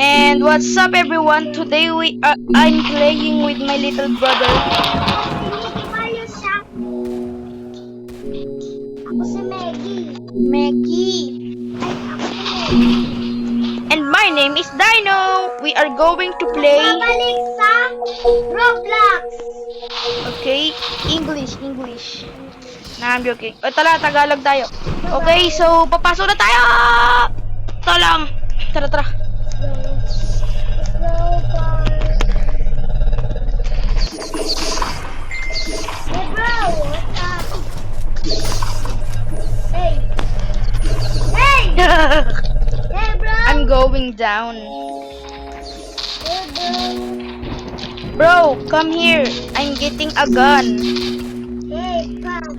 And what's up everyone? Today I'm playing with my little brother. Ako si Maggie. Maggie. Ay, ako si Maggie. And my name is Dino. We are going to play. Babalik sa Roblox. Okay, English. Nah, I'm joking. O tala, Tagalog tayo. Okay, so papasok na tayo. Ito lang. Tara. Hey bro, what's up? Hey. Hey bro. I'm going down. Hey Bro, bro. come here. I'm getting a gun. Hey, come.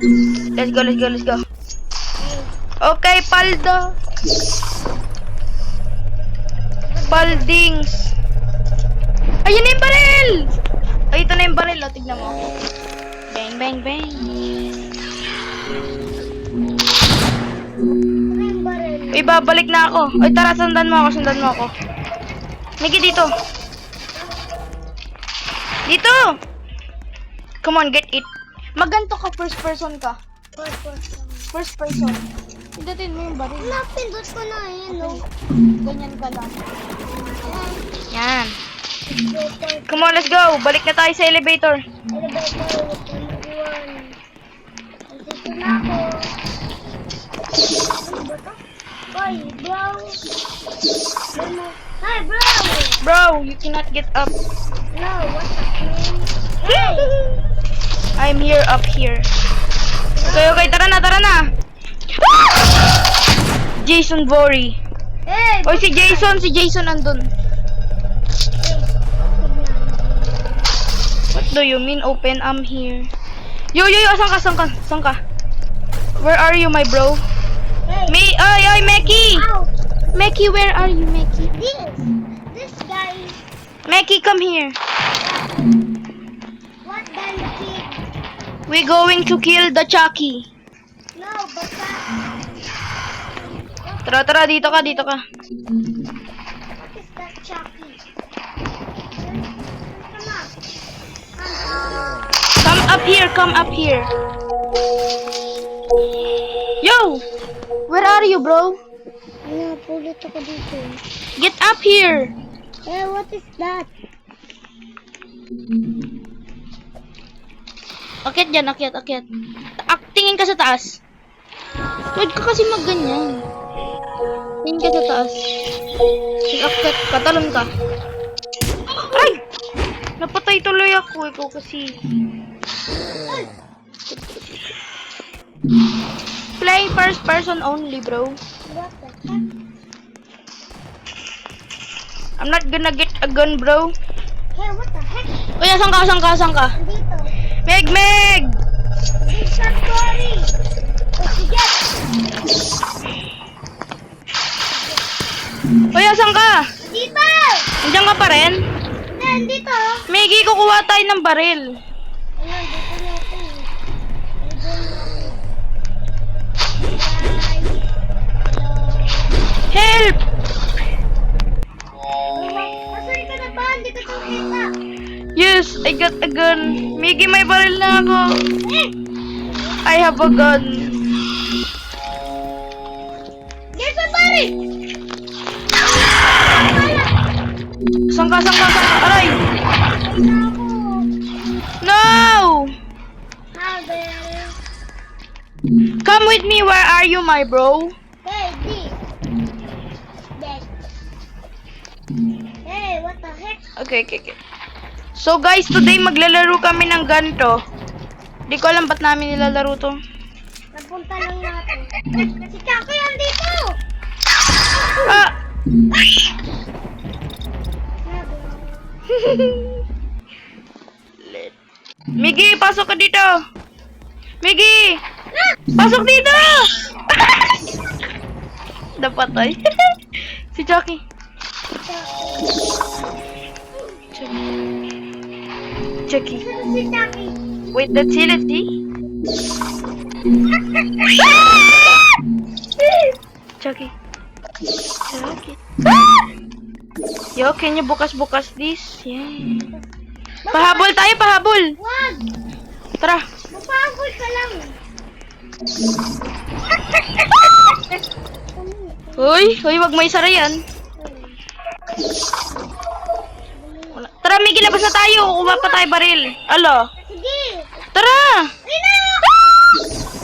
Let's go. Hey. Okay, Paldo. Paldings. Ayun na yung baril! Ay, ito na yung baril. O, tignan mo. Bang. Ano yung baril? Uy, babalik na ako. Uy, tara, sundan mo ako. Migi, dito. Come on, get it. Maganto ka, first person ka. First person. Pindutin mo yung baril. Napindot ko na yun, no? Ganyan ka lang. Yan. Come on, let's go. Balik na tayo sa elevator. Elevator, 1. Nandito na ako. Ano ba to? Hoy, bro. Hi, bro. Bro, you cannot get up. No, what's up, man? Hey. I'm here, up here. Okay, tara na. Jason Voorhees. Hey, Oy, si Jason andun. What do you mean open? I'm here. Yo, asan ka? Where are you, my bro? Hey. Ay, Meki! Ow. Meki, where are you, Meki? This guy. Meki, come here. What kind of kid? We going to kill the Chucky. No, but Tara, dito ka. what is that Chucky? Come up here. Yo! Where are you, bro? Napulit ako dito. Get up here. Hey, what is that? Akyat dyan, akyat. Tingin ka sa taas. Huwag ka kasi magganyan. Tingin ka sa taas. Akyat ka, talon ka. Ay! Napatay tuloy ako. Ikaw kasi. Play first person only, bro. What the heck? I'm not gonna get a gun, bro. Hey, what the heck? Uy, asan ka? Dito. Meg! Big shot Cory. Oh, sige. Uy, asan ka? Dito. Andiyan ka pa rin? Nandito. Megi, kukuha tayo ng baril. Ayun, dito na ako. Help! Asan ka na ba? Hindi ka nakita. Yes, I got a gun. Megi, may baril na ako. I have a gun. There's a body. Saan ka? Aray! No! How there? Come with me. Where are you, my bro? Hey, this. That. Hey, what the heck? Okay. So guys, today maglalaro kami ng ganito. Di ko alam ba't namin nilalaro to. Napunta lang natin. Si Chucky andito! Ah! Migi, pasok ka dito! Migi! Pasok dito! Napatay. Si Chucky. Chucky. Si Chucky. Wait, that's Hility? Chucky. Chucky. Ah! Yo, can you bukas-bukas this? Yeah. Pahabol tayo, pahabol. Wag! Tara. Mapagod ka lang. Hoy, wag mo isara yan. Wala. Tara, Miggy, labas na tayo. Kuha pa tayo baril. Alo. Sige. Tara. Ay na!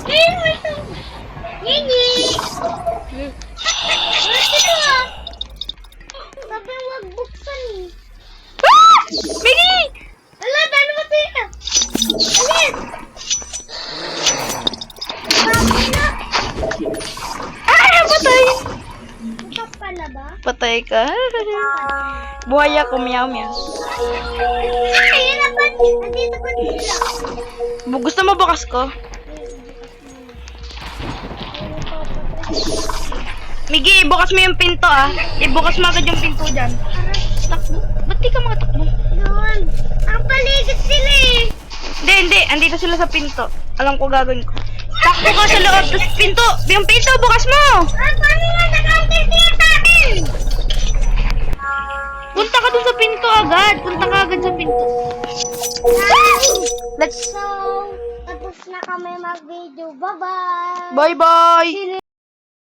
Ayun mo ito. Yingi! Bakit ito ah? Sabi wag buksan eh. Ah! Miggy! Ala, paano mo ito yun? Alis! Sabi na! Ah, patay. Bukas pala ba? Patay ka. Buhay ako, meow meow. Ay, yun na ba? Nandito pa sila. Gusto mo bukas ko? Miggy, ibukas mo yung pinto ah. Ibukas mo agad yung pinto dyan. Takbo? Ba't di ka makatakbo? Doon. Ang paligid sila eh. Hindi. Andito sila sa pinto. Alam ko gagawin ko. Takbo ka sa loob. Tapos pinto. Yung pinto, bukas mo. Ah, paano nga nag-counter sila sa akin? Punta ka dun sa pinto agad. Punta ka agad sa pinto. Let's... So, tapos na kami mag-video. Bye-bye! Bye-bye.